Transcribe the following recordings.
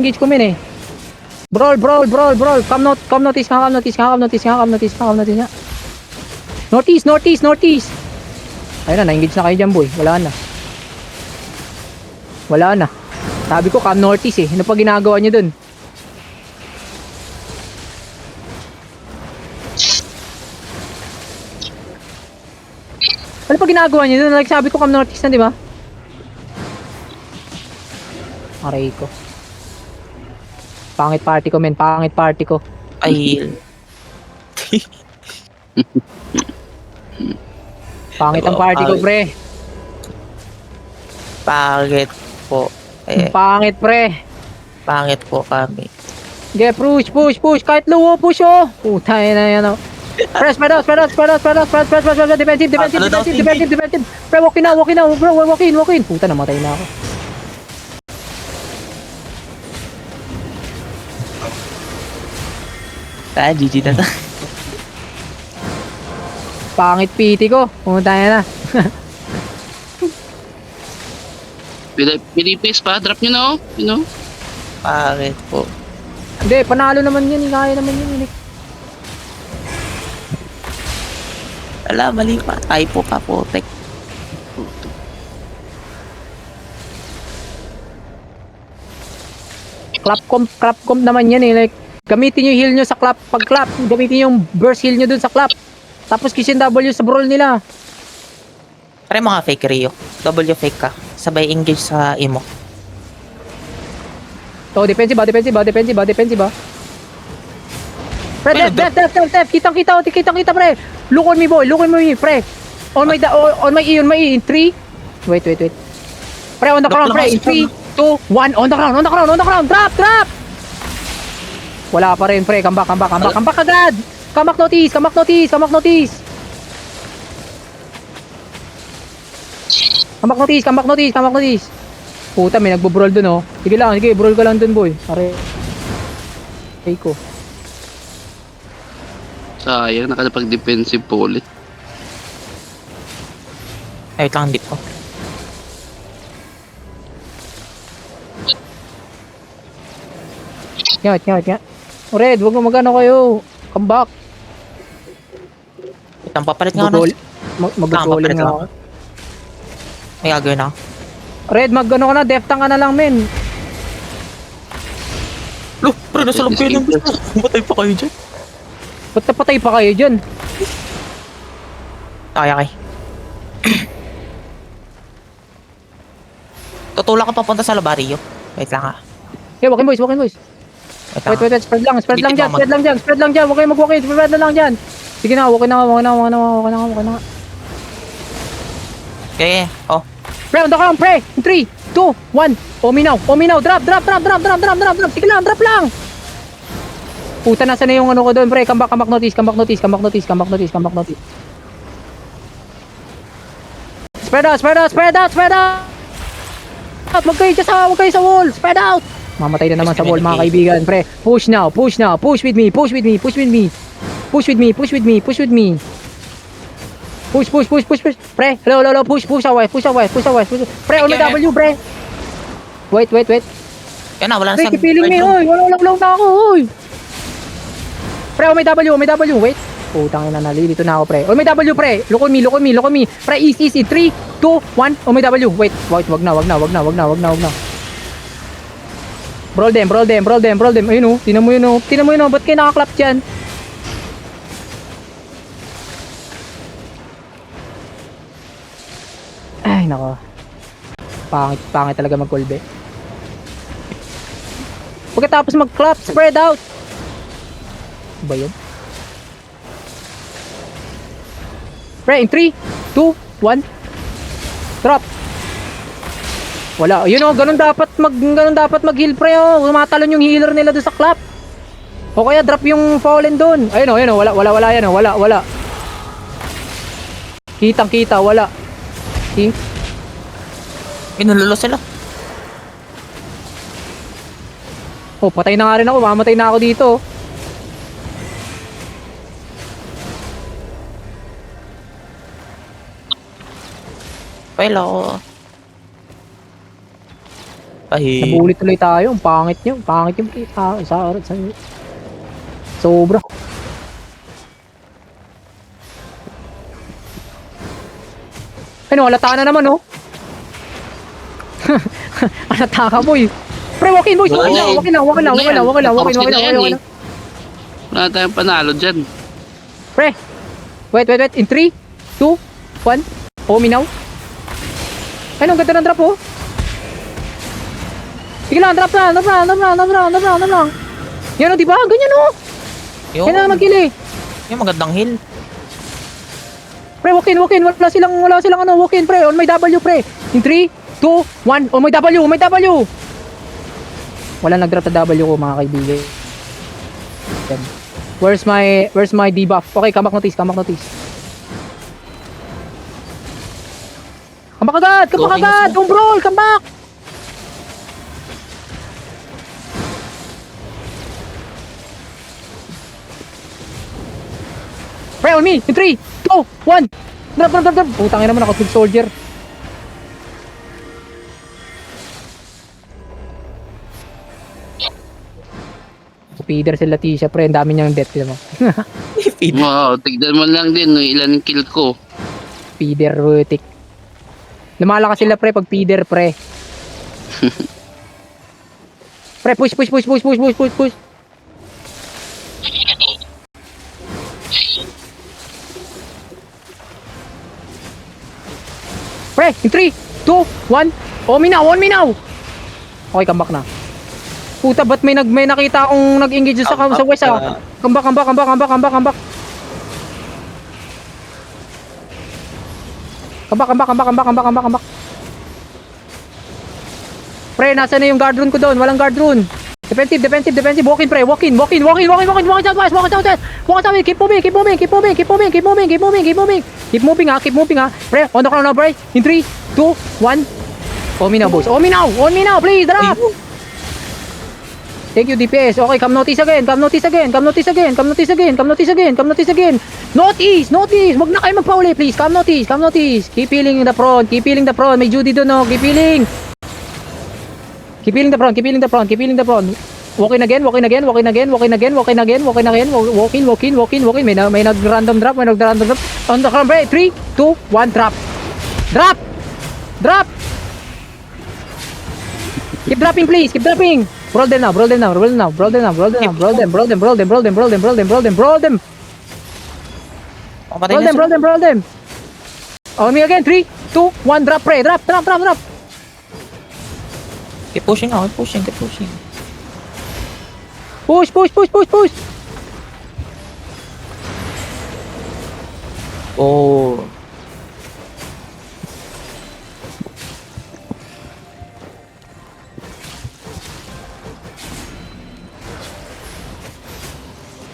engage ko min eh. Brawl. Come notice nga. Northeast. Ayun na, na-engage na kayo dyan, boy. Wala na. Sabi ko, come northeast eh. Ano pa ginagawa nyo dun? Ano pa ginagawa nyo dun? Like sabi ko, come northeast na, di ba? Aray ko. Pangit party ko. Ay. Pangit ang party ko, pre. Pangit po. Pangit, pre. Pangit po kami. Sige, push. Kahit low, push, oh. Puta, yan, oh. Press. Defensive. Pre, walk in, bro. Walk in. Puta, namatay na ako. GG na to. Pangit PT ko. Pumunta na. Pilipis pa, drop nyo na oh. You know? Pangit po. Hindi, panalo naman yun. Kaya naman yun. Wala, mali pa. Typo ka po, tek. Clap comp naman yan eh. Like, gamitin yung heal nyo sa clap. Pag clap, gamitin yung burst heal nyo dun sa clap. Tapos kiss yung W sa brawl nila. Pare mga fake Rio. W fake ka. Sabay engage sa imo. Oh, defensive ba? Pre, def. Kitang-kita, pre. Look on me, boy. Pre. On my E. In 3. Wait. Pre, on the ground, pre. In 3, 2, 1. On the ground. Drop. Wala pa rin, pre. Come back agad. Come back notice. Come back notice. Puta, may nagbo-brawl dun, oh. Sige, brawl ka lang dun, boy. Pare. Okay ko. Sayang, nakapag-defensive po ulit. Ay, wait lang, dip ko. Yan. Red, wag mo magano kayo. Come back. Wait lang, papalit nga na. Mag-goaling nga ako. May gagawin ako. Red, mag-ano ka na. Deftang ka na lang, men. Lo, pre, nasa lang kayo ng gusto. Matay pa kayo dyan. Ba't napatay pa kayo dyan? Okay. Tutulak ka papunta sa Labario. Wait lang ha. Okay, walk in, boys. Wait lang. Wait. Spread lang dyan. Huwag kayo mag-walk in. Spread na lang dyan. Sige na, walk in na nga. Okay, oh. Pre, on the ground, pre. 3, 2, 1. Omi now. Drop. Sige lang, drop lang. Puta, nasa na yung ano ko doon, pre. Come back notice. Spread out. Huwag kayo sa wall. Spread out. Mamatay na naman sa wall, mga kaibigan, pre. Push now. Push with me. Push with me. Pre, hello. Push away. Pre, on my W, pre. Wait. Yan na, wala na Pre, sa... kipiling me, oy. Wala na ako, oy. Pre, on my W. Wait. Putang ina, nalilito na ako, pre. On my W, pre. Look on me. Pre, easy. 3, 2, 1. On my W. Wait, wag na. Brawl them. Ayun, oh. Tinan mo yun, oh. Ba't kayo nakaklap dyan? Ay, nako. Pangit talaga magkulbe. Pagkatapos mag-clap, spread out. Ba yun? Pre, in 3, 2, 1. Drop. Wala. Yun oh, ganun dapat mag-heal, pre, oh. Tumatalon yung healer nila doon sa clap. O kaya drop yung fallen doon. Ayun oh, wala yan oh. Wala. Kitang-kita, wala. Inulo sila. Oh, patay na nga rin ako. Mamatay na ako dito. Well, Ay. Nabulit tuloy tayo. Ang pangit nyo. Pangit yung pre. Sa sobra. Ano, halata na naman, oh. Halata ka, boy. Pre, walk in, boys. Walk in lang, walk in lang, walk in lang, walk in lang, walk in lang, walk in, walk in lang, walk in lang. Wala tayong panalo dyan. Pre, wait. In 3, 2, 1. Uminaw. Ay, ang ganda ng drop, oh. Sige lang, drop lang. Yan, oh, di ba? Ganyan, oh. Yung, Yan na magkili. yung magandang heal. Pre, walk in. Wala silang ano, walk in, pre. On my W, pre. In 3, 2, 1. On my W. Wala nag-drop sa W ko, mga kaibigan. Yan. Where's my debuff? Okay, come back notice. Come back agad! Don't brawl! Come back! Pre, on me! In 3, 2, 1! Drop! Putang ina naman ako, big soldier. Speeder si Leticia, pre. Ang dami niyang death, mo. Wow, tignan mo lang din, no, ilan kill ko. Speeder, rutik. Lumalakas sila, pre, pag feeder, pre. Pre, push. Pre, in 3, 2, 1. On me now. Okay, come back na. Puta, ba't may nakita akong nag-engage sa west, ah. Come back. Come back. Pre, nasa na yung guard rune ko doon? Walang guard rune. Defensive. Walk in, pre. Walk in southwest. Keep moving, ha. Pre, on the ground now, pre. In 3, 2, 1. On me now, boys. On me now, please, drop. Thank you, DPS. Okay, come notice again. Notice. Wag na kayo magpauli, please. Come notice. Keep healing the front. May Judy doon, no. Keep healing the front. Walk in again. Walk in. May nag-random drop. On the ground, break. 3, 2, 1, drop. Keep dropping, please. Brawl them now. Brawl them. On me again. 3, 2, 1, drop, pre. Drop. Keep pushing. Push. Oh.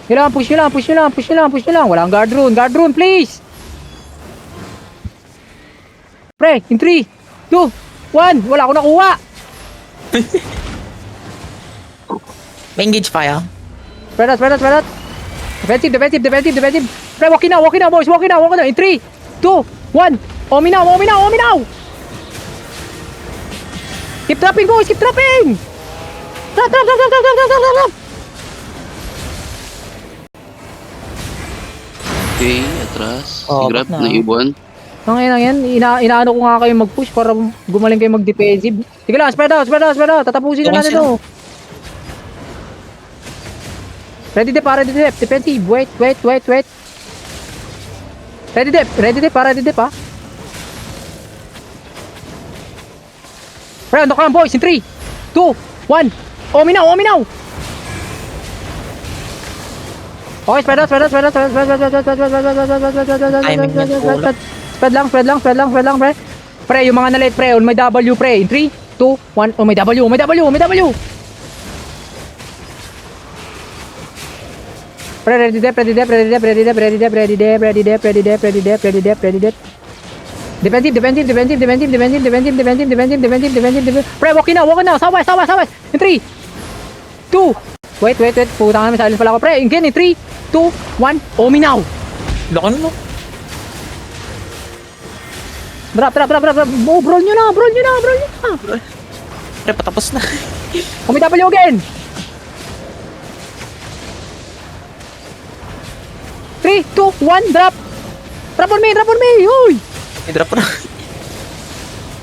Kailangan push nyo lang. Walang guard rune, please. Pre, in 3, 2, 1. Wala akong nakuha. May engage pa ya. Spread out. Defensive. Pre, walk in now, boys. Walk in now. In 3, 2, 1. On me now. Keep dropping, boys. Drop. Okay, atras. Oh, Grab ba't na iwan. Ang yan. Inaano ko nga kayo mag-push para gumaling kayo mag-defensive. Sige lang, spread out. Tatapusin na natin to. Ready dep. Defensive. Wait. Ready dep, ha. Pre, on the ground, boys. In 3, 2, 1. On me now. Okay, spread out. Timing niya po. Spread lang, pre. Pre, yung mga na-late, pre. On my W, pre. In 3, 2, 1. On my W. Pre, ready dep. Defensive. Pre, walk in now. Southwest. In 3, 2. Wait. Putang namin, silent pala ako. Pre, again, in 3, 2, 1. On me now. Loko na, no? Drop. Oh, brawl nyo na. Pre, patapos na. OMW again! 3, 2, 1, drop! Drop on me! Drop on me! Uy! I-drop na.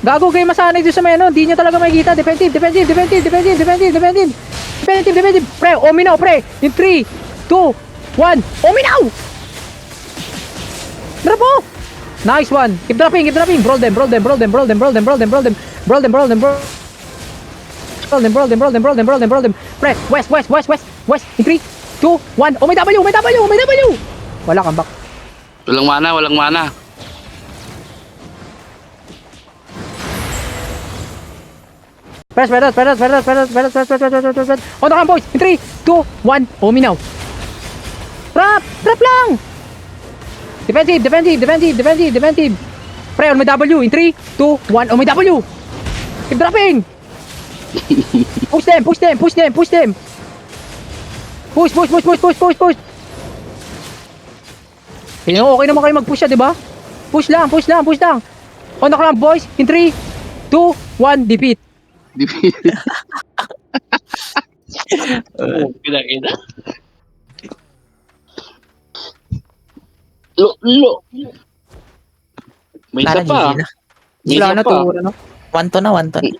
Gago kayo masanay doon sa may ano, di nyo talaga makikita. Defensive, defensive, defensive, defensive, defensive, defensive. Defensive, defensive. Pre, Omi now, pre. In 3, 2, 1. Omi now! Drop mo! Nice one. Keep dropping, keep dropping. Brawl them, brawl them, brawl them, brawl them, brawl them, brawl them, brawl them. Brawl them, brawl them, brawl them, brawl them, brawl them, brawl them, brawl them, brawl them. Pre, west, west, west, west, west. In 3, 2, 1. Oh, may W, may W, may W. Wala kang back. Walang mana, walang mana. Press, press, press, press, press, press, press, press, press, press, press, press. On the camp, boys. In 3, 2, 1. Omi now. Trap! Trap lang! Defensive, defensive, defensive, defensive, defensive. Pre, on my W. In 3, 2, 1. On my W. Keep dropping. Push them, push them, push them, push them. Push, push, push, push, push, push, push. Okay, okay naman kayo mag-push di ba? Push lang, push lang, push lang. On the camp, boys. In 3, 2, 1. Defeat. Kita. Lo. May isa Parang pa. GG na. May Wala isa na pa. to, ano? 1 to na, 1 to na.